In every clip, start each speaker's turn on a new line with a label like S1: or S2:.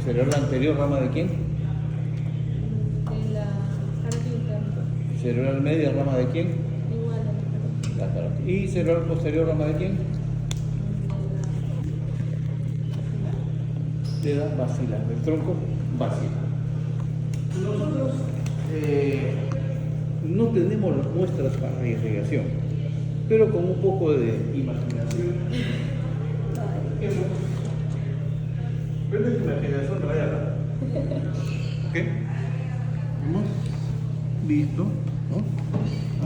S1: ¿Cerebral anterior, rama de quién?
S2: De la carótida.
S1: ¿Cerebral media, rama de quién?
S2: Igual a la
S1: La carótida. ¿Y cerebral posterior, rama de quién? De la basilar, del tronco basilar. Nosotros no tenemos las muestras para irrigación, pero con un poco de imaginación Prende tu imaginación, rayada. ¿Ok? Hemos visto, ¿no?,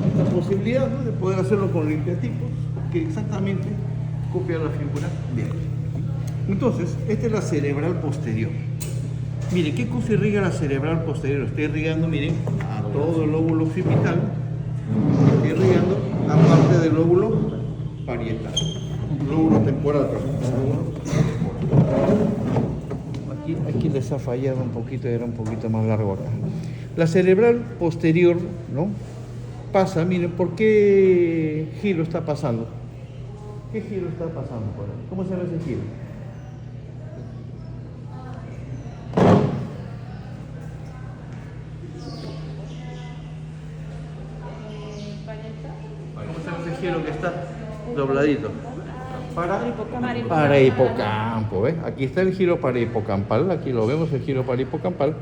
S1: esta posibilidad, ¿no?, de poder hacerlo con limpiatipos que exactamente copian la figura bien. Entonces, esta es la cerebral posterior. Mire, ¿qué cosa irriga la cerebral posterior? Está irrigando, miren, a todo el lóbulo occipital, está irrigando a parte del lóbulo parietal, lóbulo temporal, perdón. Aquí les ha fallado un poquito, era un poquito más largo acá. La cerebral posterior, ¿no?, pasa, miren, ¿por qué giro está pasando? ¿Qué giro está pasando por ahí? ¿Cómo se llama ese giro? ¿Cómo se llama ese giro que está dobladito? Para hipocampo, ¿ves? Aquí está el giro parahipocampal, aquí lo vemos, el giro parahipocampal,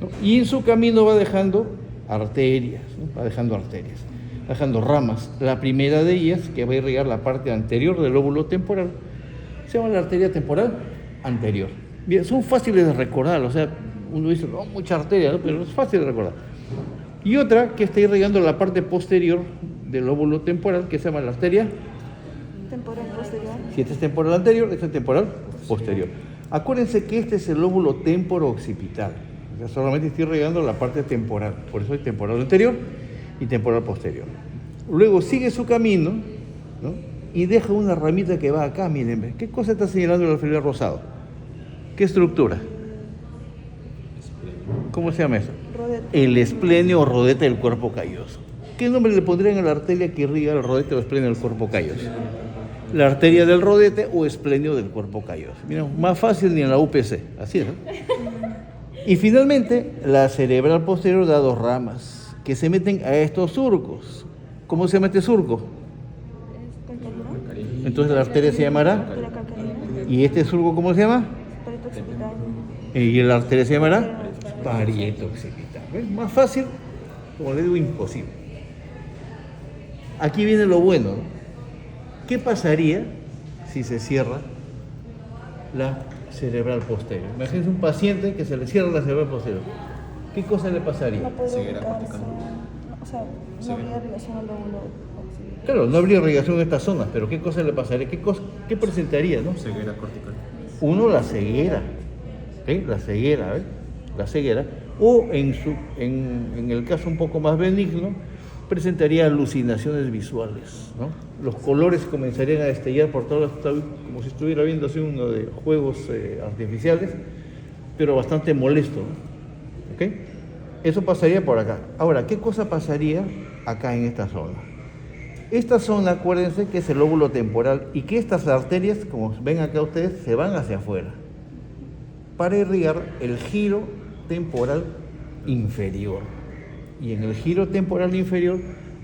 S1: ¿no? Y en su camino va dejando arterias, ¿no? Va dejando ramas. La primera de ellas, que va a irrigar la parte anterior del lóbulo temporal, se llama la arteria temporal anterior. Bien, son fáciles de recordar, o sea, uno dice, no, mucha arteria, ¿no?, pero es fácil de recordar. Y otra que está irrigando la parte posterior del lóbulo temporal, que se llama la arteria
S3: temporal posterior.
S1: Si este es temporal anterior, este es temporal posterior. Acuérdense que este es el lóbulo temporo-occipital. O sea, solamente estoy irrigando la parte temporal. Por eso hay temporal anterior y temporal posterior. Luego sigue su camino, ¿no?, y deja una ramita que va acá, miren. ¿Qué cosa está señalando el alfiler rosado? ¿Qué estructura? ¿Cómo se llama eso?
S3: Rodete.
S1: El esplenio o rodete del cuerpo calloso. ¿Qué nombre le pondrían a la arteria que irriga el rodete o esplenio del cuerpo calloso? La arteria del rodete o esplenio del cuerpo calloso. Mira, más fácil ni en la UPC, así es, ¿no? Y finalmente, la cerebral posterior da dos ramas que se meten a estos surcos. ¿Cómo se llama este surco? Entonces la arteria se llamará. ¿Y este surco cómo se llama?
S3: Parieto occipital.
S1: Y la arteria se llamará parieto occipital. ¿Ves? Más fácil, como le digo, imposible. Aquí viene lo bueno, ¿no? ¿Qué pasaría si se cierra la cerebral posterior? Imagínense un paciente que se le cierra la cerebral posterior. ¿Qué cosa le pasaría?
S3: No puede
S4: Ceguera
S3: ubicarse.
S4: cortical.
S3: O sea, no habría relación al lóbulo occipital.
S1: Claro, no habría irrigación en estas zonas, pero ¿qué cosa le pasaría? ¿Qué presentaría, no?
S4: Ceguera cortical.
S1: Uno, la ceguera, ¿ok? La ceguera, ¿ves? La ceguera. O en el caso un poco más benigno, presentaría alucinaciones visuales, ¿no? Los colores comenzarían a destellar por todos lados, como si estuviera viendo así uno de juegos artificiales, pero bastante molesto, ¿no? ¿Ok? Eso pasaría por acá. Ahora, ¿qué cosa pasaría acá en esta zona? Esta zona, acuérdense que es el lóbulo temporal y que estas arterias, como ven acá ustedes, se van hacia afuera para irrigar el giro temporal inferior. Y en el giro temporal inferior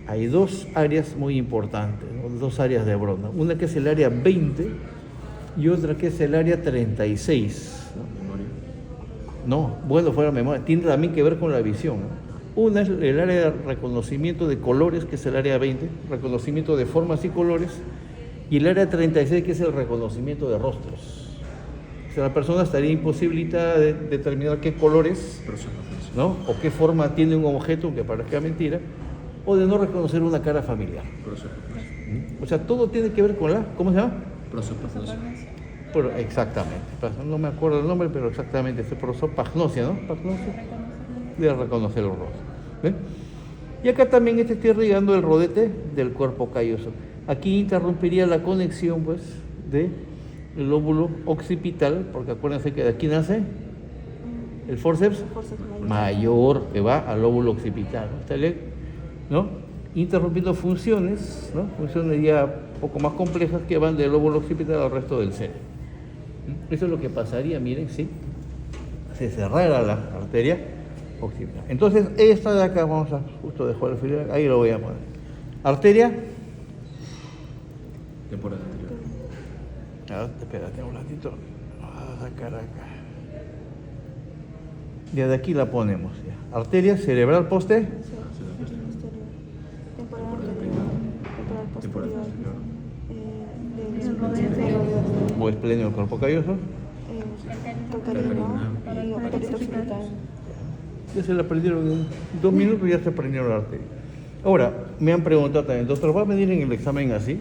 S1: hay dos áreas muy importantes, ¿no?, dos áreas de Brona. Una que es el área 20 y otra que es el área 36. No, bueno, fuera memoria, tiene también que ver con la visión, ¿no? Una es el área de reconocimiento de colores, que es el área 20, reconocimiento de formas y colores, y el área 36, que es el reconocimiento de rostros. O sea, la persona estaría imposibilitada de determinar qué colores, ¿no?, o qué forma tiene un objeto, aunque parezca mentira, o de no reconocer una cara familiar. O sea, todo tiene que ver con la, ¿cómo se llama?
S4: Prosopagnosia.
S1: Pero exactamente, no me acuerdo el nombre, pero exactamente, es prosopagnosia, ¿no? Pagnosia, de reconocer los rostros. ¿Ven? Y acá también está irrigando el rodete del cuerpo calloso. Aquí interrumpiría la conexión, pues, del lóbulo occipital, porque acuérdense que de aquí nace el forceps mayor, que va al lóbulo occipital, ¿no? Está bien, ¿no? Interrumpiendo funciones, ¿no? Funciones ya un poco más complejas que van del lóbulo occipital al resto del cerebro. Eso es lo que pasaría, miren, ¿sí? se cerrara la arteria occipital. Entonces, esta de acá, vamos a justo dejar el filo, ahí lo voy a poner. Arteria.
S4: Temporada anterior.
S1: Espérate un ratito. Vamos a sacar acá. Desde aquí la ponemos ya. Arteria cerebral poste.
S3: Sí, posterior. Temporal anterior. Temporal posterior.
S1: O esplenio del cuerpo calloso.
S3: Calcarino y apetito occipital.
S1: Ya se la aprendieron en 2 minutos, ya se aprendieron la arteria. Ahora, me han preguntado también, doctor, ¿va a venir en el examen así?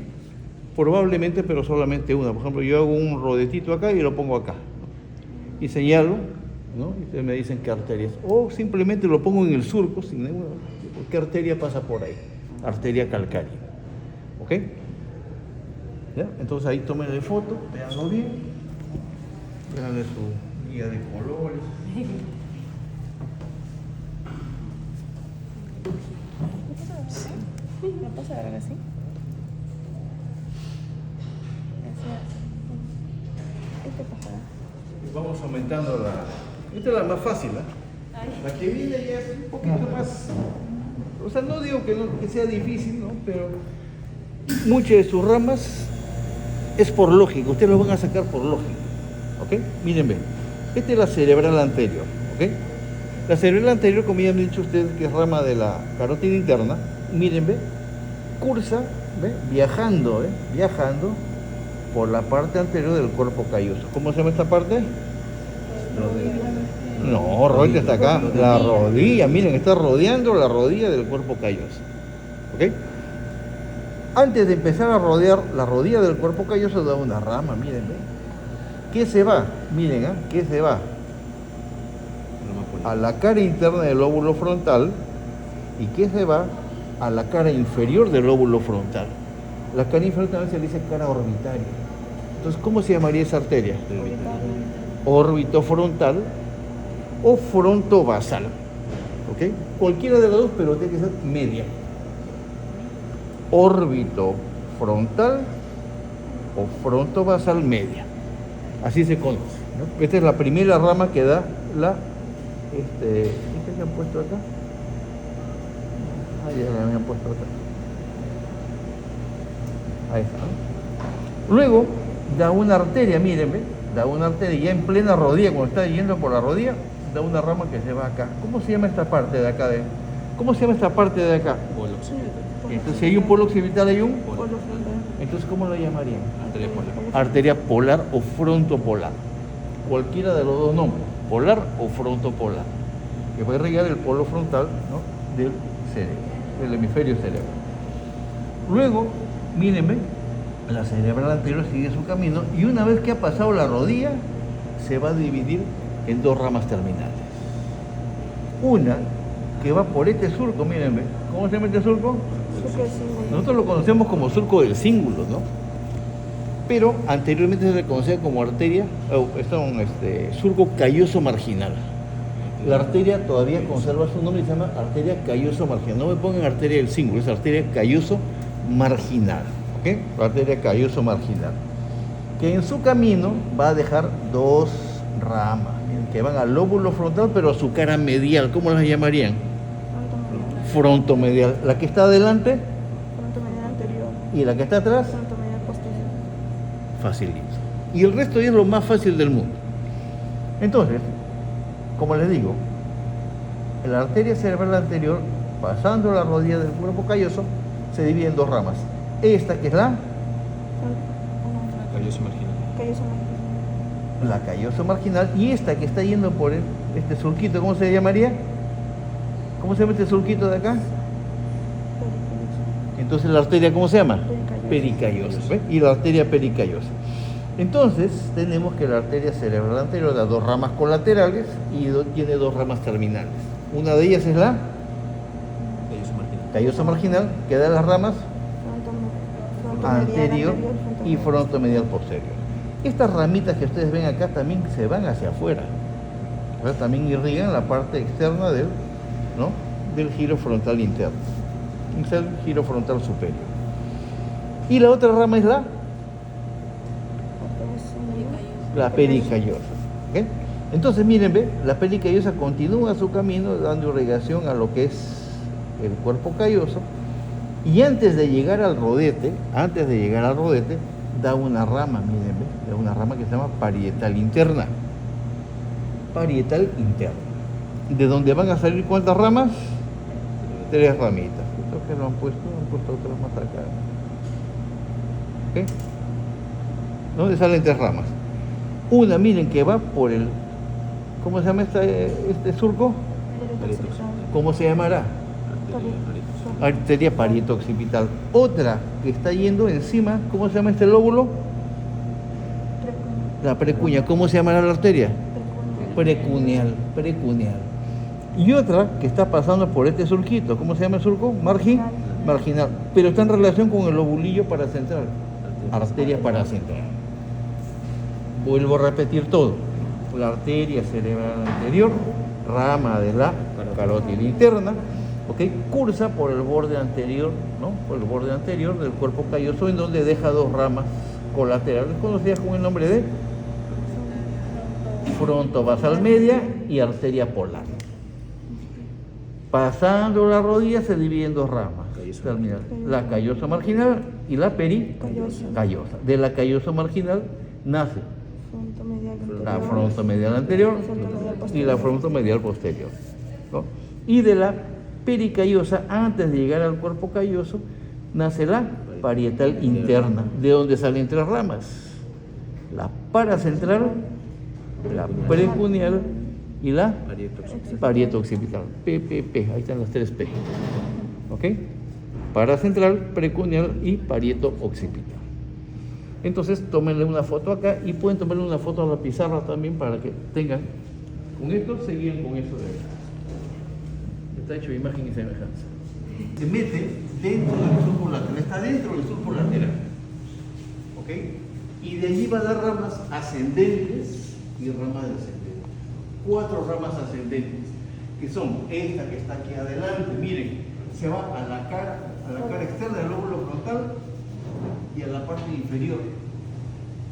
S1: Probablemente, pero solamente una. Por ejemplo, yo hago un rodetito acá y lo pongo acá, ¿no? Y señalo, ¿no? Y ustedes me dicen qué arterias. O simplemente lo pongo en el surco, sin ninguna. ¿Qué arteria pasa por ahí? Arteria calcárea. ¿Ok? ¿Ya? Entonces ahí tómenle foto, véanlo bien. Véanle su guía de colores.
S3: ¿Me pasa a ver así? Gracias. Este pasará.
S1: Vamos aumentando la... Esta es la más fácil, ¿eh? La que viene ya es un poquito más... O sea, no digo que sea difícil, ¿no? Pero muchas de sus ramas es por lógica. Ustedes lo van a sacar por lógica. ¿Ok? Miren, ven. Esta es la cerebral anterior. ¿Ok? La cerebral anterior, como ya han dicho ustedes, que es rama de la carótida interna, miren, ve, cursa, ve, viajando por la parte anterior del cuerpo calloso. ¿Cómo se llama esta parte? No, rodilla está acá. La rodilla, miren, está rodeando la rodilla del cuerpo calloso. ¿Ok? Antes de empezar a rodear la rodilla del cuerpo calloso da una rama, miren, ve. ¿Qué se va? Miren, ¿eh? ¿Qué se va? A la cara interna del lóbulo frontal. ¿Y qué se va? A la cara inferior del lóbulo frontal. La cara inferior también se le dice cara orbitaria. Entonces, ¿cómo se llamaría esa arteria? Orbitofrontal o frontovasal. ¿Ok? Cualquiera de las dos, pero tiene que ser media. Orbitofrontal o frontovasal media. Así se conoce, ¿no? Esta es la primera rama que da la... ¿Qué se han puesto acá? Ah, ya le habían puesto acá. Ahí está, ¿no? Luego da una arteria, miren, ¿ve? Da una arteria ya en plena rodilla, cuando está yendo por la rodilla, da una rama que se va acá. ¿Cómo se llama esta parte de acá? ¿Cómo se llama esta parte de acá?
S4: Polo occipital.
S1: Entonces, si hay un polo occipital, hay un...
S4: Polo.
S1: Entonces, ¿cómo lo llamarían?
S4: Arteria polar.
S1: Arteria polar o frontopolar. Cualquiera de los dos nombres, polar o frontopolar, que va a irrigar el polo frontal, ¿no? Del cerebro, del hemisferio cerebral. Luego, mírenme, la cerebral anterior sigue su camino y una vez que ha pasado la rodilla, se va a dividir en dos ramas terminales. Una que va por este surco, mírenme, ¿cómo se llama este surco?
S3: Surco de símbolo.
S1: Nosotros lo conocemos como surco del cíngulo, ¿no? Pero anteriormente se le conocía como arteria, surco calloso marginal. La arteria todavía conserva su nombre y se llama arteria calloso marginal. No me pongan arteria del cíngulo, es arteria calloso marginal. ¿Ok? La arteria calloso marginal. Que en su camino va a dejar dos ramas, que van al lóbulo frontal, pero a su cara medial. ¿Cómo las llamarían? Frontomedial. La que está adelante
S3: Frontomedial anterior.
S1: y la que está atrás,
S3: Frontomedial posterior.
S1: facilito. Y el resto ya es lo más fácil del mundo. Entonces, como les digo, la arteria cerebral anterior, pasando la rodilla del cuerpo calloso, se divide en dos ramas. Esta que es la
S4: Calloso marginal.
S3: Calloso marginal.
S1: la calloso marginal, y esta que está yendo por este surquito, ¿cómo se llamaría? ¿Cómo se llama este surquito de acá? Entonces la arteria, ¿cómo se llama? Pericallosa. ¿Ve? Y la arteria pericallosa. Entonces tenemos que la arteria cerebral anterior da dos ramas colaterales y tiene dos ramas terminales. Una de ellas es la
S4: Calloso marginal.
S1: calloso marginal, que da las ramas
S3: Frontomedial
S1: anterior y
S3: frontomedial.
S1: frontomedial posterior. Estas ramitas que ustedes ven acá también se van hacia afuera. O sea, también irrigan la parte externa del giro frontal interno. Es el giro frontal superior. Y la otra rama es la pericallosa. ¿Ok? Entonces, miren, ve, la peli callosa continúa su camino dando irrigación a lo que es el cuerpo calloso, y antes de llegar al rodete, da una rama, miren, ve, da una rama que se llama parietal interna. Parietal interna. ¿De dónde van a salir cuántas ramas? 3 ramitas. Creo que lo han puesto otras más acá. ¿Ok? ¿Dónde salen 3 ramas? Una, miren, que va por el... ¿Cómo se llama este surco? ¿Cómo se llamará? Arteria parieto-occipital. Otra que está yendo encima, ¿cómo se llama este lóbulo? La precuña. ¿Cómo se llamará la arteria? Precuneal. Y otra que está pasando por este surquito, ¿cómo se llama el surco? Marginal. Pero está en relación con el lobulillo paracentral. Arteria paracentral. Vuelvo a repetir todo. La arteria cerebral anterior, rama de la carótida interna, ¿ok? Cursa por el borde anterior, ¿no? Por el borde anterior del cuerpo calloso, en donde deja 2 ramas colaterales conocidas con el nombre de frontovasal media y arteria polar. Pasando la rodilla se divide en 2 ramas. Termina la callosa marginal y la callosa. De la callosa marginal nace la frontomedial anterior y la frontomedial posterior, ¿no? Y de la pericallosa, antes de llegar al cuerpo calloso, nace la parietal interna, de donde salen 3 ramas: la paracentral, la precuneal y la parieto-occipital. PPP, ahí están las 3 P. ¿Ok? Paracentral, precuneal y parieto-occipital. Entonces, tómenle una foto acá y pueden tomarle una foto a la pizarra también para que tengan. Con esto, seguían con eso de ahí. Está hecho imagen y semejanza. Se mete dentro del surco lateral, está dentro del surco lateral. ¿Ok? Y de allí va a dar ramas ascendentes y ramas descendentes. 4 ramas ascendentes, que son esta que está aquí adelante, miren, se va a la cara externa del lóbulo frontal y a la parte inferior.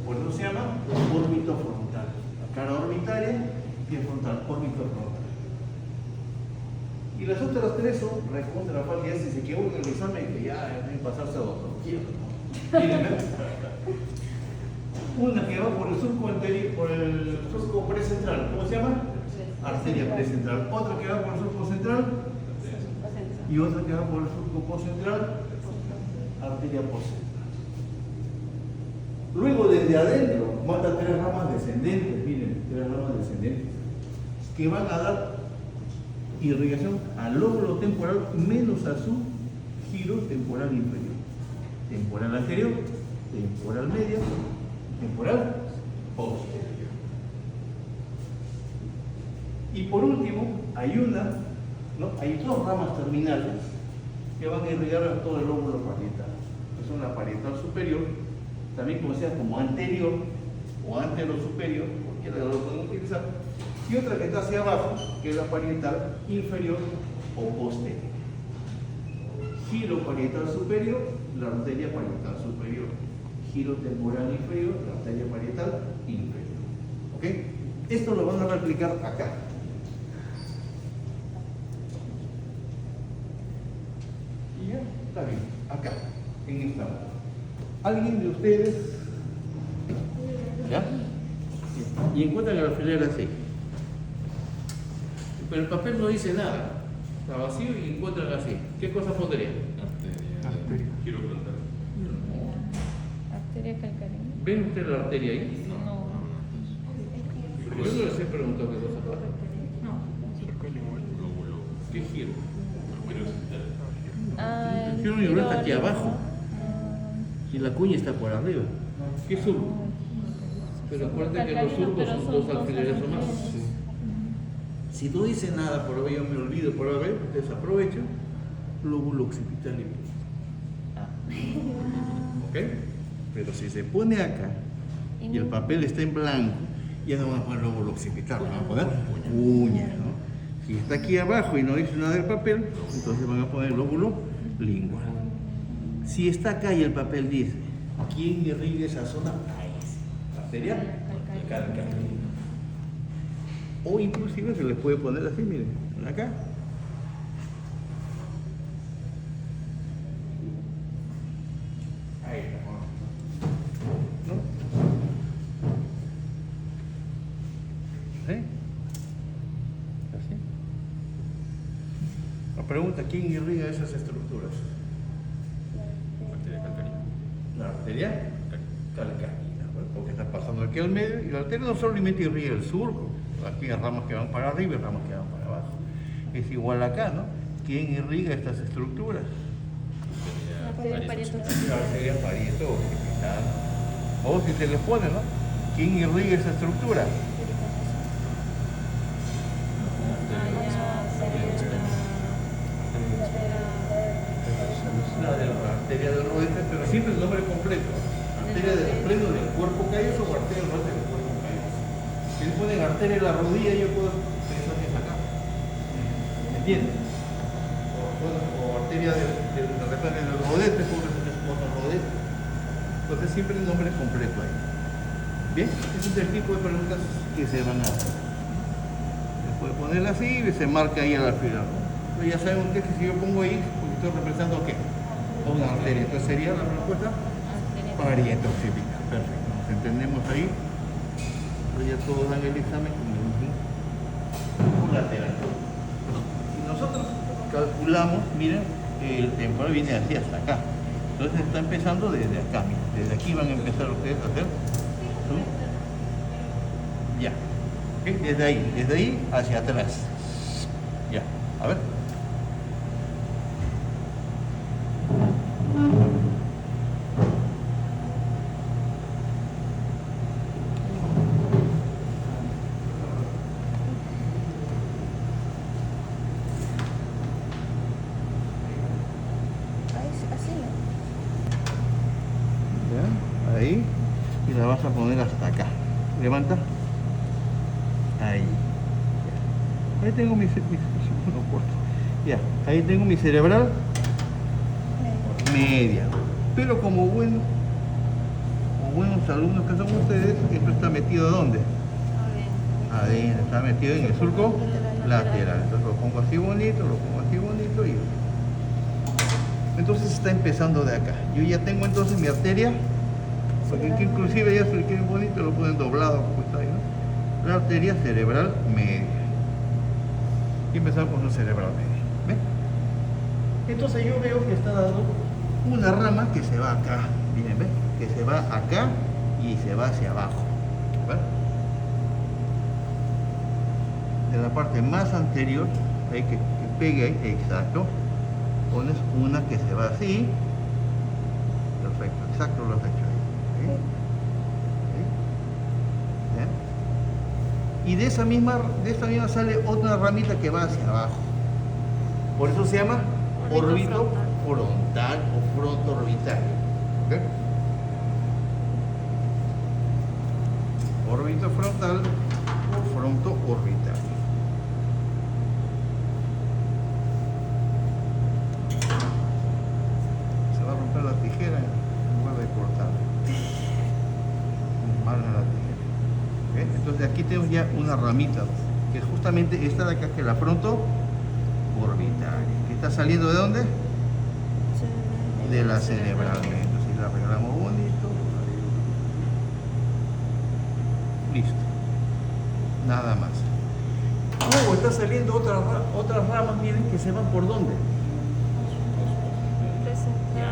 S1: Por eso se llama órbito frontal. La cara orbitaria y el frontal, órbito frontal. Y las otras 3 son recontra fáciles. Si se equivocan en el examen, que ya deben pasarse a odontología. Miren, una que va por el surco anterior, por el surco precentral, ¿cómo se llama? Arteria precentral. Otra que va por el surco central y otra que va por el surco postcentral, arteria postcentral. Luego, desde adentro, manda 3 ramas descendentes, miren, 3 ramas descendentes, que van a dar irrigación al lóbulo temporal menos a su giro temporal inferior. Temporal anterior, temporal medio, temporal posterior. Y por último, hay 2 ramas terminales que van a irrigar a todo el lóbulo parietal, que son la parietal superior, también conocida como anterior o anterosuperior, cualquiera de los pueden utilizar, y otra que está hacia abajo, que es la parietal inferior o posterior. Giro parietal superior, la arteria parietal superior. Giro temporal inferior, la arteria parietal inferior. ¿Ok? Esto lo van a replicar acá. Y ya está bien, acá, en esta mano. ¿Alguien de ustedes? ¿Ya? Y encuentran el alfiler así. Pero el papel no dice nada. Está vacío y encuentran así. ¿Qué cosa pondría?
S4: Arteria. Giro frontal.
S2: Arteria calcárea.
S1: ¿Ven usted la arteria ahí?
S2: No.
S1: Yo no les he preguntado qué cosa pasa.
S4: Lóbulo.
S1: ¿Qué giro?
S2: El
S1: giro neural está aquí abajo. Y la cuña está por arriba. ¿Qué surco? Pero acuérdate que los surcos son 2 alfileres o más. Si no dice nada, por hoy yo me olvido, por hoy ustedes aprovechan, lóbulo occipital y ¿ok? Pero si se pone acá y el papel está en blanco, ya no van a poner lóbulo occipital, van a poner cuña, ¿no? Si está aquí abajo y no dice nada del papel, entonces van a poner lóbulo lingual. Si está acá y el papel dice, ¿quién irriga esa zona? Ahí sí. ¿Arteria? Calcárea. O inclusive se les puede poner así, miren, acá. Ahí está. ¿No? ¿Sí? ¿Así? La pregunta, ¿quién irriga esas estructuras?
S4: Arteria calcárea.
S1: La arteria calcárea, porque está pasando aquí al medio, y la arteria no solamente irriga el surco, aquí hay ramas que van para arriba y ramas que van para abajo. Es igual acá, ¿no? ¿Quién irriga estas estructuras?
S2: Arteria parieto.
S1: La arteria parieto occipital. O si se les pone, ¿no? ¿Quién irriga esa estructura? La arteria del rodete, pero siempre el nombre completo. Arteria del freno del cuerpo calloso o arteria del rodete del cuerpo calloso. Si le ponen arteria de la rodilla, yo puedo pensar que es acá. ¿Entiendes? O arteria del rodete, por otro rodete. Entonces siempre el nombre completo ahí. Bien, ese es el tipo de preguntas que se van a hacer. Se puede poner así y se marca ahí al alfiler. Pero ya saben ustedes que si yo pongo ahí, porque estoy representando ¿qué? Una arteria. Entonces sería la respuesta parieto occipital. Perfecto. Nos entendemos ahí. Pero ya todos dan el examen con el mismo lateral. Y nosotros calculamos, miren, el temporal viene así hasta acá. Entonces está empezando desde acá, miren. Desde aquí van a empezar ustedes a hacer su... Ya. ¿Ok? Desde ahí hacia atrás. Ya. A ver.
S3: Así, ¿no?
S1: ¿Ya? Ahí. Y la vas a poner hasta acá. Levanta. Ahí. Ya. Ahí tengo mi no corto. Ya. Ahí tengo mi cerebral media. Pero como buenos alumnos que son ustedes, esto está metido ¿dónde? Adentro. Está metido en el surco lateral. Entonces lo pongo así bonito y... Entonces está empezando de acá. Yo ya tengo entonces mi arteria, porque aquí inclusive ya se le quieren bonito, lo ponen doblado como está ahí, ¿no? La arteria cerebral media. Y empezamos con su cerebral media. ¿Ven? Entonces yo veo que está dando una rama que se va acá. Miren, ¿ven? Que se va acá y se va hacia abajo. ¿Ven? De la parte más anterior, hay que pegue ahí, exacto. Pones una que se va así. Perfecto, exacto lo has hecho ahí. ¿Sí? ¿Sí? Y de esta misma sale otra ramita que va hacia abajo. Por eso se llama órbito frontal o fronto-orbital. ¿Okay? Órbito frontal o fronto-orbital. La tijera en lugar de cortar mal la tijera. ¿Okay? Entonces aquí tenemos ya una ramita que es justamente esta de acá, que es la fronto orbital, que está saliendo de dónde, de la cerebral. Entonces la arreglamos bonito, listo, nada más. Luego está saliendo otras ramas, miren, que se van por dónde.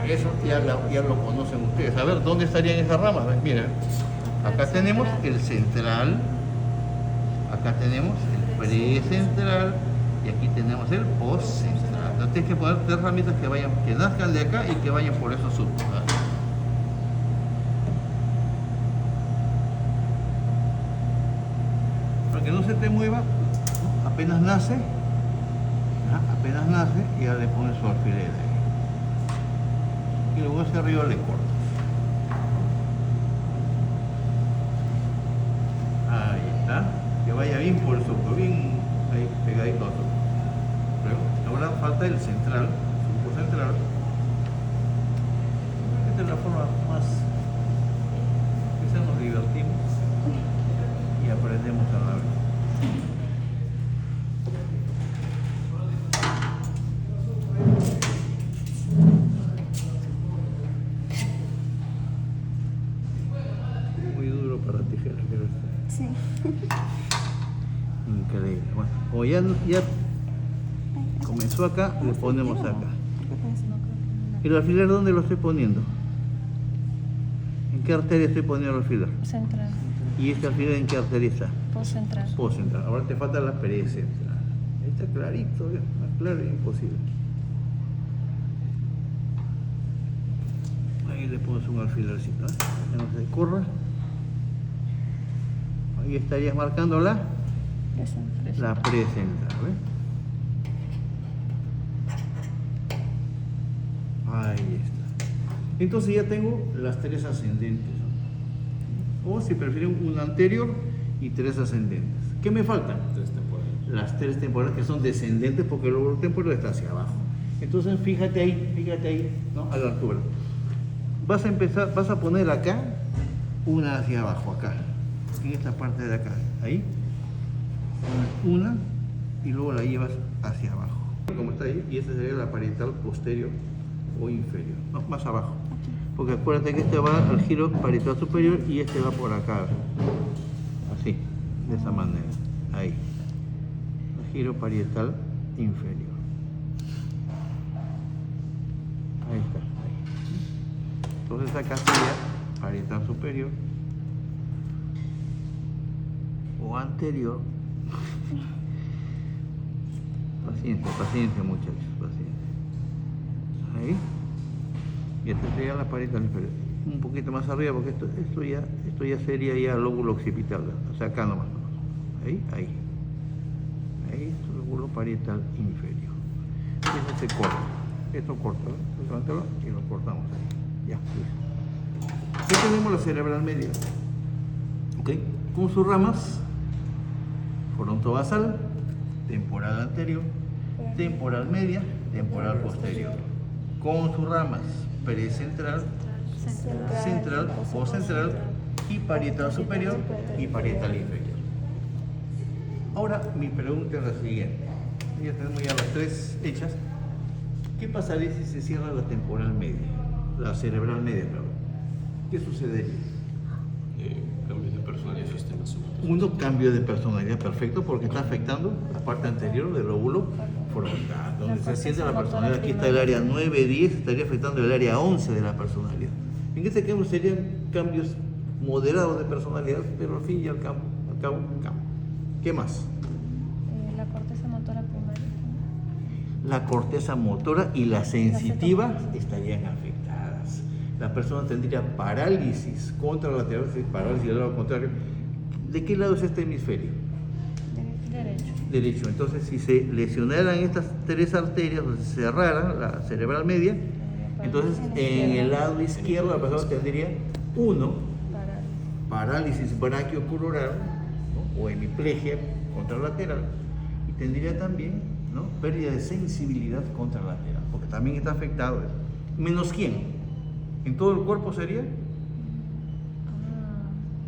S1: Eso ya lo conocen ustedes. A ver, ¿dónde estarían esas ramas? Miren, acá tenemos el central, acá tenemos el precentral y aquí tenemos el postcentral. Entonces tienes que poner tres ramitas que nazcan de acá y que vayan por esos surcos. Para que no se te mueva, apenas nace y ya le pones su alfiler ahí. Y luego hacia arriba le corto. Ahí está. Que vaya bien por el surco, bien ahí pegadito al surco. Luego, ahora falta el central, el surco central. Esta es la forma más que nos divertimos y aprendemos a la vez. tijeras, quiero decir.
S3: Sí.
S1: Increíble. Bueno, como ya comenzó acá, le ponemos acá. ¿Y el alfiler dónde lo estoy poniendo? ¿En qué arteria estoy poniendo el alfiler?
S2: Central.
S1: ¿Y este alfiler en qué arteria está?
S2: Post central.
S1: Post central. Ahora te falta la pared central. Ahí está clarito, ¿ves? Más claro es imposible. Ahí le pones un alfilercito, ¿eh? Que no se corra. Ahí estarías marcando la pared central, ¿ves? Ahí está. Entonces ya tengo las tres ascendentes, ¿no? O si prefieren una anterior y tres ascendentes. ¿Qué me faltan?
S4: Tres temporales.
S1: Las tres temporales que son descendentes porque el lóbulo temporal está hacia abajo. Entonces fíjate ahí, ¿no? A la altura. Vas a poner acá una hacia abajo, acá, en esta parte de acá, ahí. Pones una y luego la llevas hacia abajo. Como está ahí, y esta sería la parietal posterior o inferior, no, más abajo. Porque acuérdate que este va al giro parietal superior y este va por acá. Así, de esa manera. Ahí. El giro parietal inferior. Ahí está. Ahí. Entonces acá sería parietal superior o anterior. Paciencia muchachos, paciencia. Ahí. Y esta sería la parietal inferior. Un poquito más arriba porque esto ya sería ya lóbulo occipital. O sea, acá nomás. Ahí. Ahí es el lóbulo parietal inferior. Eso se corta. Esto corta, ¿no? Levántalo y lo cortamos ahí. Ya, listo. Aquí tenemos la cerebral media. ¿Ok? Con sus ramas. Frontobasal, temporal anterior, temporal media, temporal posterior. Con sus ramas precentral, central, postcentral y parietal superior y parietal inferior. Ahora mi pregunta es la siguiente. Ya tenemos ya las tres hechas. ¿Qué pasaría si se cierra la temporal media? La cerebral media, perdón. ¿Qué sucedería?
S4: Cambios de personalidad y sistema somático.
S1: Uno, cambio de personalidad, perfecto, porque está afectando la parte anterior del lóbulo frontal. Donde se asienta la personalidad, aquí está el área 9, 10, estaría afectando el área 11 de la personalidad. En este caso serían cambios moderados de personalidad, pero al fin y al cabo, cambio. ¿Qué más?
S2: La corteza motora primaria.
S1: La corteza motora y la sensitiva estarían afectadas. La persona tendría parálisis contralateral, parálisis del lado contrario. ¿De qué lado es este hemisferio?
S2: Derecho.
S1: Derecho. Entonces, si se lesionaran estas tres arterias, o se cerrara la cerebral media, entonces en el lado izquierdo la persona tendría parálisis brachioculurar, ¿no? O hemiplegia contralateral, y tendría también, ¿no? Pérdida de sensibilidad contralateral, porque también está afectado. ¿Menos quién? ¿En todo el cuerpo sería?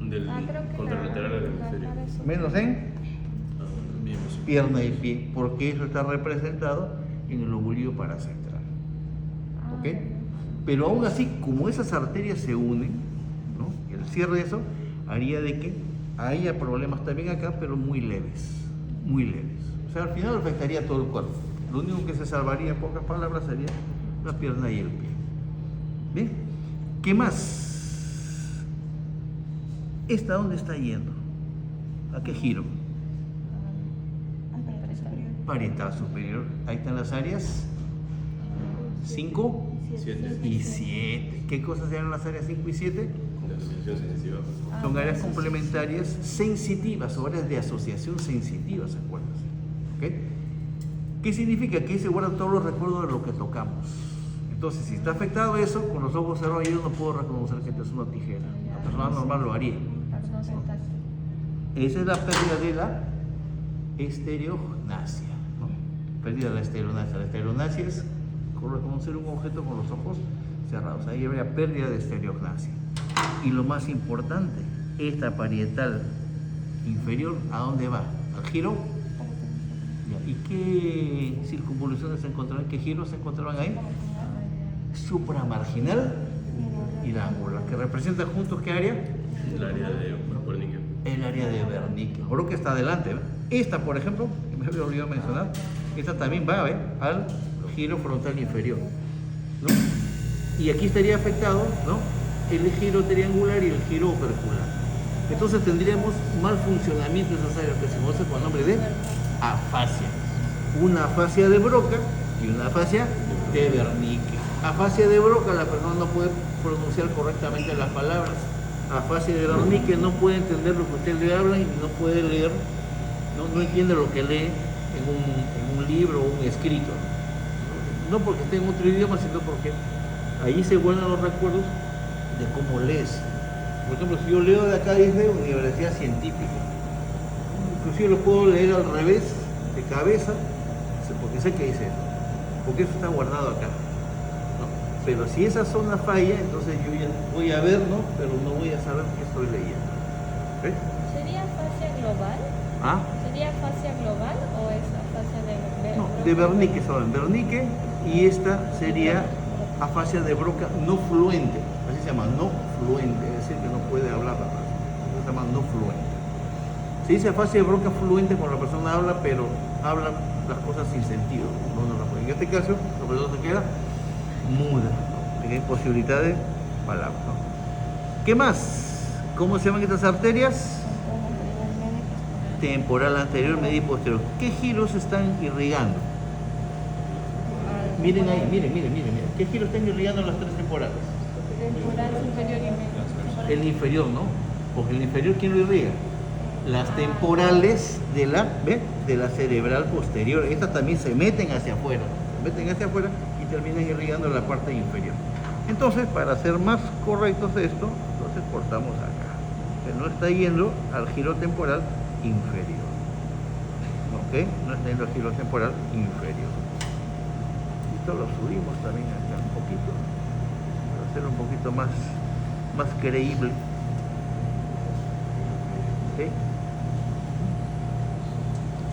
S4: Del
S2: Creo que
S4: contralateral al
S2: la
S4: hemisferio.
S2: cabeza.
S1: Menos en
S4: Miembros.
S1: pierna y pie, porque eso está representado en el lobulillo paracentral. ¿Ok? Pero aún así, como esas arterias se unen, ¿no? El cierre de eso haría de que haya problemas también acá, pero muy leves. O sea, al final afectaría a todo el cuerpo. Lo único que se salvaría, en pocas palabras, sería la pierna y el pie. ¿Bien? ¿Qué más? ¿Esta dónde está yendo? ¿A qué giro? Parietal superior. Ahí están las áreas 5
S4: 7.
S1: y 7. ¿Qué cosas eran las áreas 5 y 7?
S4: De asociación sensitiva.
S1: Son áreas complementarias sensitivas, o áreas de asociación sensitiva, ¿se acuerdan? ¿Ok? ¿Qué significa? Que ahí se guardan todos los recuerdos de lo que tocamos. Entonces, si está afectado eso, con los ojos cerrados yo no puedo reconocer que esto es una tijera. La persona normal lo haría. Esa es la pérdida de la estereognasia, ¿no? Pérdida de la estereognasia. La estereognasia es reconocer un objeto con los ojos cerrados. Ahí habría pérdida de estereognasia. Y lo más importante, esta parietal inferior, ¿a dónde va? ¿Al giro? Ya. ¿Y qué circunvoluciones se encontraban? ¿Qué giros se encontraban ahí? Supramarginal y la angular, que representan juntos ¿qué área?
S4: El área de cuerpo
S1: área de Wernicke. Broca está adelante, ¿ve? Esta, por ejemplo, que me había olvidado mencionar, esta también va, ¿ve? Al giro frontal inferior, ¿no? Y aquí estaría afectado, ¿no? El giro triangular y el giro opercular. Entonces tendríamos mal funcionamiento de esas áreas que se conoce con el nombre de afasia. Una afasia de Broca y una afasia de Wernicke. Afasia de Broca, la persona no puede pronunciar correctamente las palabras. Afasia de Wernicke, no puede entender lo que usted le habla y no puede leer, no entiende lo que lee en un libro o un escrito. No porque esté en otro idioma, sino porque ahí se guardan los recuerdos de cómo lees. Por ejemplo, si yo leo de acá dice Universidad Científica, inclusive lo puedo leer al revés, de cabeza, porque sé que dice eso, porque eso está guardado acá, ¿no? Pero si esa zona falla, entonces yo ya voy a ver, ¿no? Pero no voy a saber qué estoy leyendo. ¿Ves?
S2: ¿Sería afasia global?
S1: ¿Ah?
S2: ¿Sería afasia global o es afasia de
S1: No, de Wernicke son Wernicke, y esta sería afasia de Broca no fluente, así se llama, no fluente, es decir, que no puede hablar la persona, eso se llama no fluente. Se dice afasia de Broca fluente cuando la persona habla, pero habla las cosas sin sentido, en este caso, la persona se queda muda, ¿no? Tiene imposibilidad de palabra, ¿no? ¿Qué más? ¿Cómo se llaman estas arterias? Temporal anterior, media y posterior. ¿Qué giros están irrigando? Miren ahí, miren. ¿Qué giros están irrigando las tres temporales?
S2: temporal superior y medio?
S1: El inferior, ¿no? Porque el inferior, ¿quién lo irriga? Las temporales de la cerebral posterior. Estas también se meten hacia afuera. Y terminan irrigando la parte inferior. Entonces, para ser más correctos de esto, entonces cortamos acá. Que no está yendo al giro temporal inferior. ¿Ok? No está yendo al giro temporal inferior. Esto lo subimos también acá un poquito, para hacerlo un poquito más creíble. ¿Ok?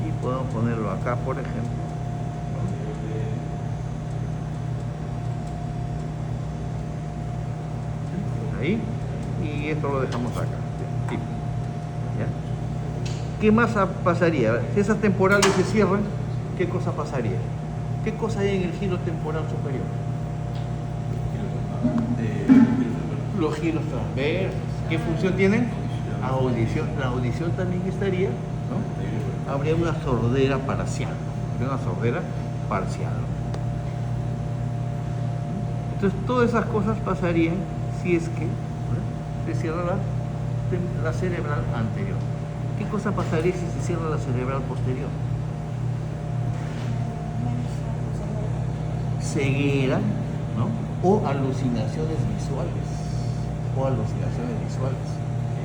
S1: Y podemos ponerlo acá, por ejemplo. Ahí. Y esto lo dejamos acá. Sí. ¿Ya? ¿Qué más pasaría? Si esas temporales se cierran, ¿qué cosa pasaría? ¿Qué cosa hay en el giro temporal superior? Los giros transversos. ¿Qué función tienen? Audición. La audición también estaría, ¿no? Habría una sordera parcial. Entonces, todas esas cosas pasarían si es que, ¿no?, se cierra la cerebral anterior. ¿Qué cosa pasaría si se cierra la cerebral posterior? Ceguera, ¿no? O alucinaciones visuales.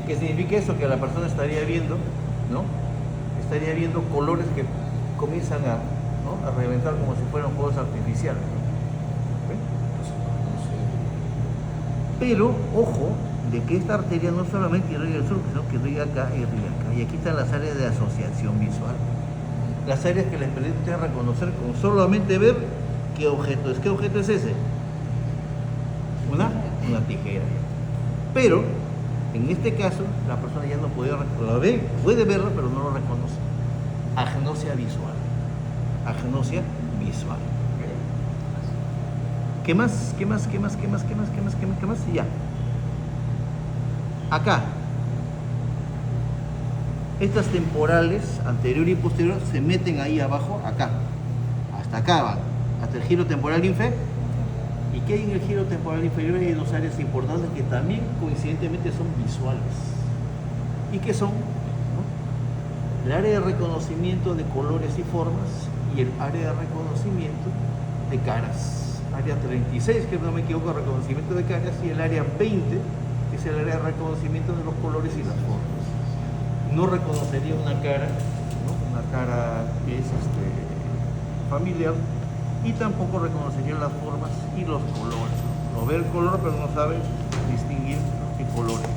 S1: ¿Qué significa eso? Que la persona estaría viendo, ¿no? Estaría viendo colores que comienzan a reventar como si fueran fuegos artificiales, ¿no? ¿Okay? Pero, ojo, de que esta arteria no solamente irriga el sur, sino que irriga acá y irriga acá. Y aquí están las áreas de asociación visual. Las áreas que les permiten reconocer con solamente ver qué objeto es. ¿Qué objeto es ese? Una tijera. Pero, en este caso, la persona ya no puede verlo, pero no lo reconoce. Agnosia visual. ¿Qué más? Ya. Acá. Estas temporales, anterior y posterior, se meten ahí abajo, acá. Hasta acá van. Hasta el giro temporal inferior. ¿Y qué hay en el giro temporal inferior? Hay dos áreas importantes que también coincidentemente son visuales. ¿Y qué son? ¿No? El área de reconocimiento de colores y formas y el área de reconocimiento de caras. Área 36, que no me equivoco, reconocimiento de caras, y el área 20, que es el área de reconocimiento de los colores y las formas. No reconocería una cara, ¿no? Una cara que es familiar, y tampoco reconocería las formas y los colores. Lo ve el color, pero no sabe distinguir, ¿no?, qué color es.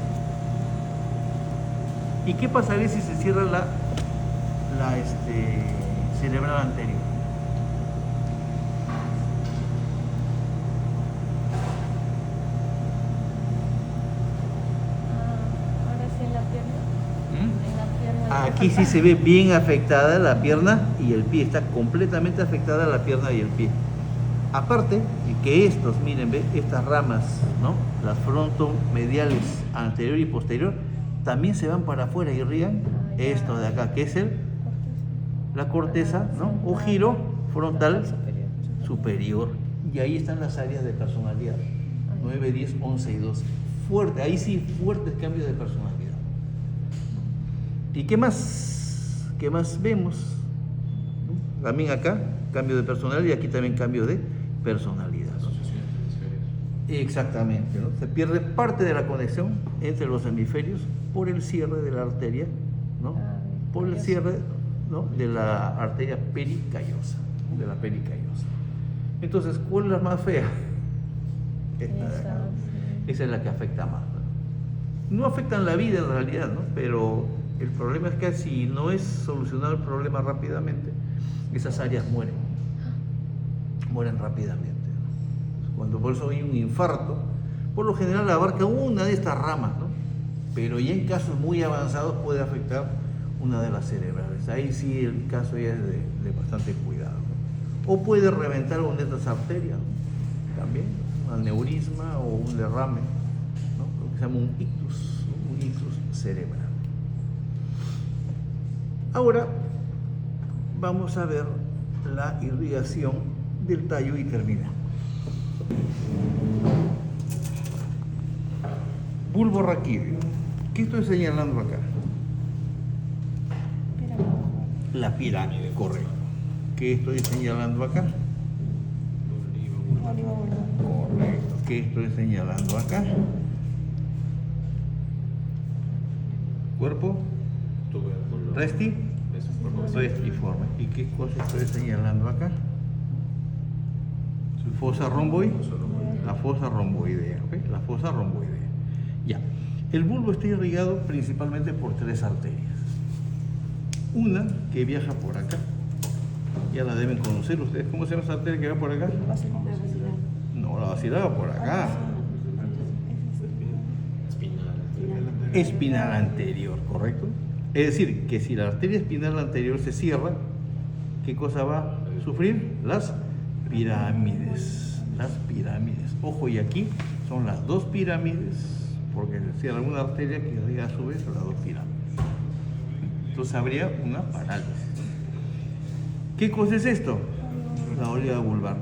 S1: ¿Y qué pasaría si se cierra la cerebral anterior?
S2: Ahora sí en la pierna.
S3: En
S1: Aquí sí se ve bien afectada la pierna y el pie, está completamente afectada la pierna y el pie. Aparte de que estos, miren, ve, estas ramas, ¿no? Las frontomediales anterior y posterior, también se van para afuera y irrigan esto de acá, que es la corteza, ¿no? O giro frontal superior. Y ahí están las áreas de personalidad, 9, 10, 11 y 12. Fuerte, ahí sí, fuertes cambios de personalidad. ¿Y qué más? ¿Qué más vemos? ¿No? También acá, cambio de personalidad, y aquí también cambio de personalidad.
S4: Asociación entre hemisferios.
S1: Exactamente, ¿no? Se pierde parte de la conexión entre los hemisferios por el cierre de la arteria, ¿no? Por el cierre, ¿no? De la arteria pericallosa, ¿no? De la pericallosa. Entonces, ¿cuál es la más fea? Esta de acá. Esa es la que afecta más, ¿no? No afectan la vida en realidad, ¿no? Pero el problema es que si no es solucionado el problema rápidamente, esas áreas mueren rápidamente, ¿no? Cuando por eso hay un infarto, por lo general abarca una de estas ramas, ¿no? Pero ya en casos muy avanzados puede afectar una de las cerebrales. Ahí sí el caso ya es de bastante cuidado, ¿no? O puede reventar una de estas arterias, ¿no? También, un aneurisma o un derrame, ¿no? Lo que se llama un ictus cerebral. Ahora vamos a ver la irrigación del tallo y termina. Bulbo raquídeo. ¿Qué estoy señalando acá? La pirámide, correcto. ¿Qué estoy señalando acá? Correcto. ¿Qué estoy señalando acá? Cuerpo restiforme. ¿Y qué cosa estoy señalando acá? Fosa romboidea. La fosa romboidea, ¿ok? La fosa romboidea. Ya. El bulbo está irrigado principalmente por 3 arterias. Una que viaja por acá. Ya la deben conocer ustedes. ¿Cómo se llama esa arteria que va por acá? No, la basilar va por acá. Espinal anterior, ¿correcto? Es decir, que si la arteria espinal anterior se cierra, ¿qué cosa va a sufrir? Las pirámides. Las pirámides. Ojo, y aquí son las 2 pirámides, porque se cierra una arteria que irriga a su vez a las 2 pirámides. Entonces habría una parálisis. ¿Qué cosa es esto? La óliga vulvar.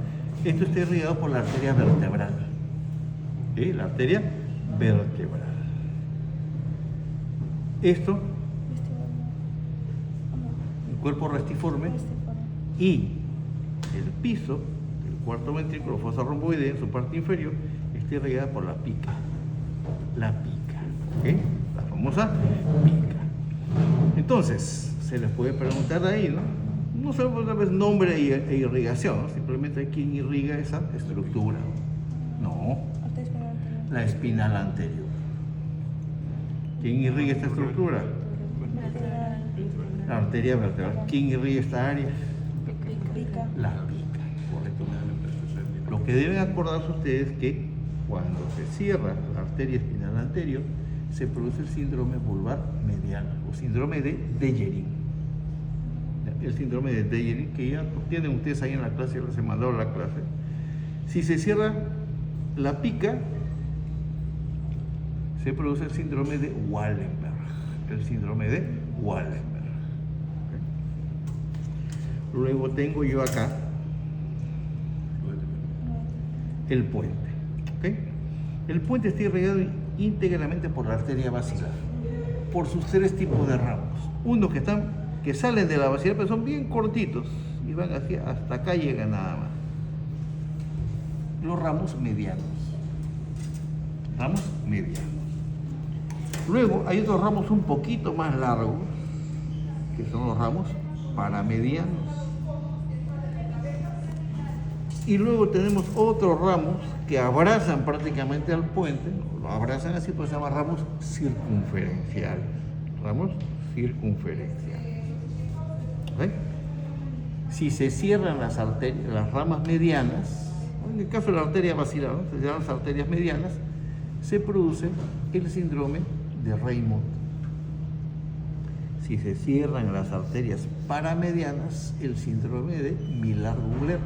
S1: Esto está irrigado por la arteria vertebral. ¿Sí? La arteria vertebral. Esto, el cuerpo restiforme y el piso, el cuarto ventrículo, fosa romboidea, en su parte inferior, está irrigada por la pica. La pica. ¿Okay? La famosa pica. Entonces, se les puede preguntar ahí, ¿no? No solo tal vez nombre e irrigación, ¿no? Simplemente quién irriga esa estructura. No, la espinal anterior. ¿Quién irriga esta estructura? La arteria vertebral. ¿Quién irriga esta área? La pica, correcto. Lo que deben acordarse ustedes es que cuando se cierra la arteria espinal anterior, se produce el síndrome vulvar medial o síndrome de Dejerin. El síndrome de Dejerin, que ya tienen ustedes ahí en la clase, ya les he mandado la clase. Si se cierra la pica, se produce el síndrome de Wallenberg. El síndrome de Wallenberg. ¿Okay? Luego tengo yo acá el puente. ¿Okay? El puente está irrigado íntegramente por la arteria basilar, por sus 3 tipos de ramos. Unos que salen de la basilar, pero son bien cortitos y van hasta acá llegan nada más. Los ramos medianos. Ramos medianos. Luego hay otros ramos un poquito más largos, que son los ramos paramedianos. Y luego tenemos otros ramos que abrazan prácticamente al puente, lo abrazan así, pues se llaman ramos circunferenciales. Ramos circunferenciales. ¿Okay? Si se cierran las ramas medianas, en el caso de la arteria basilar, ¿no? Se cierran las arterias medianas, se produce el síndrome de Raynaud. Si se cierran las arterias paramedianas, el síndrome de Millar-Gubler.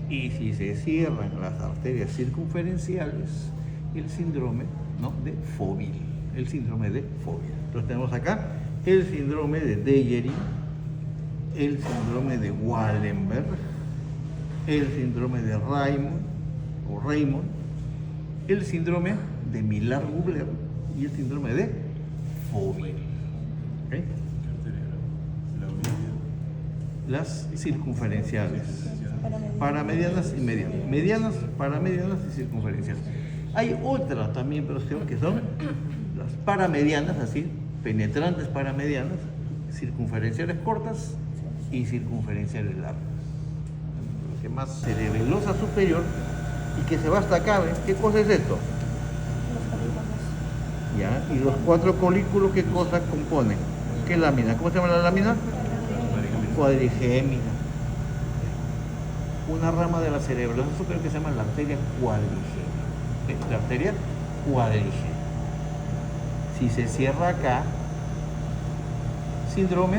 S1: Y si se cierran las arterias circunferenciales, el síndrome, ¿no?, de Foville. El síndrome de Foville. Entonces tenemos acá el síndrome de Dejerin, el síndrome de Wallenberg, el síndrome de Raymond, el síndrome de Millar-Gubler y el síndrome de Foville. ¿Okay? Las circunferenciales, paramedianas y medianas. Medianas, paramedianas y circunferenciales. Hay otras también, pero que son las paramedianas, así, penetrantes paramedianas, circunferenciales cortas y circunferenciales largas. Lo que más cerebelosa superior y que se va hasta acá, ¿ves? ¿Qué cosa es esto? ¿Ya? Y los 4 colículos, ¿qué cosa componen? ¿Qué lámina? ¿Cómo se llama la lámina? Cuadrigémina. Una rama de la cerebelosa superior que se llama la arteria cuadrigémina. ¿Ves? La arteria cuadrigémina. Si se cierra acá, síndrome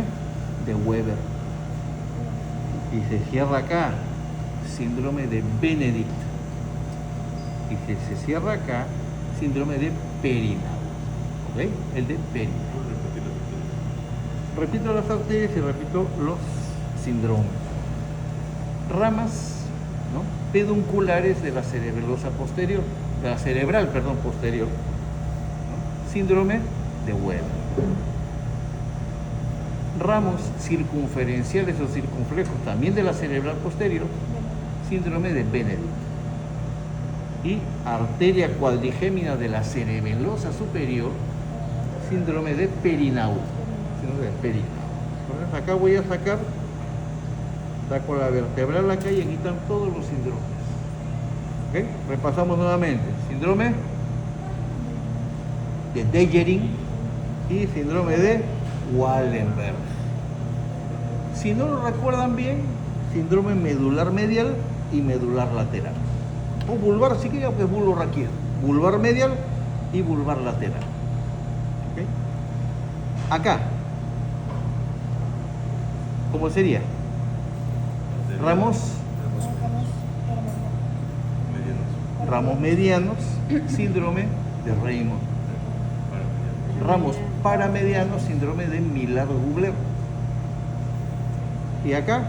S1: de Weber. Y se cierra acá, síndrome de Benedict. Y si se cierra acá, síndrome de Perinau. ¿Ok? El de Perinau. Repito las arterias y repito los síndromes. Ramas, ¿no?, pedunculares de la cerebelosa posterior, de la cerebral, perdón, posterior. ¿No? Síndrome de Weber. Ramos circunferenciales o circunflejos también de la cerebral posterior, síndrome de Benedict. Y arteria cuadrigémina de la cerebelosa superior, síndrome de Perinau. Síndrome de Perinau. Entonces acá voy a sacar, saco la vertebral acá y aquí están todos los síndromes. ¿Okay? Repasamos nuevamente. Síndrome de Dejerin y síndrome de Wallenberg. Si no lo recuerdan bien, síndrome medular medial y medular lateral. O vulvar, si quería, pues vulvorraquial. Vulvar medial y vulvar lateral. ¿Okay? Acá, ¿cómo sería? Ramos medianos, síndrome de Raymond. Ramos paramedianos, síndrome de Millar-Gubler. Y acá,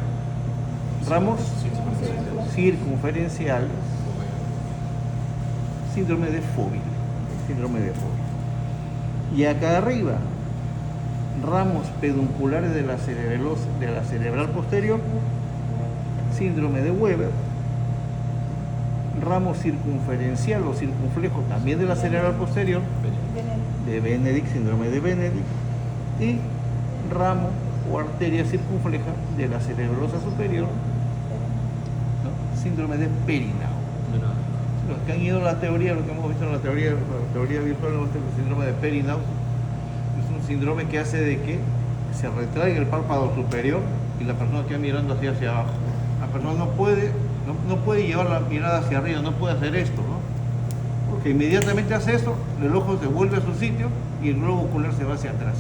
S1: ramos circunferenciales, síndrome de Foville. Síndrome de Foville. Y acá arriba, ramos pedunculares de la cerebral posterior, síndrome de Weber. Ramo circunferencial o circunflejo también de la cerebral posterior, de Benedict, síndrome de Benedict. Y ramo o arteria circunfleja de la cerebelosa superior, ¿no?, síndrome de Perinau. Los que han ido a la teoría, lo que hemos visto en la teoría virtual, el síndrome de Perinau es un síndrome que hace de que se retraiga el párpado superior y la persona queda mirando hacia abajo. La persona no puede llevar la mirada hacia arriba, no puede hacer esto, ¿no? Porque inmediatamente hace esto, el ojo se vuelve a su sitio y el globo ocular se va hacia atrás.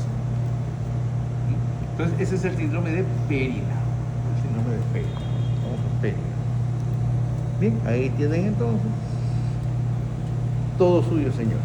S1: Entonces ese es el síndrome de Perinau. El síndrome de Perinau. Vamos a Perinau. Bien, ahí tienen entonces todo suyo, señores.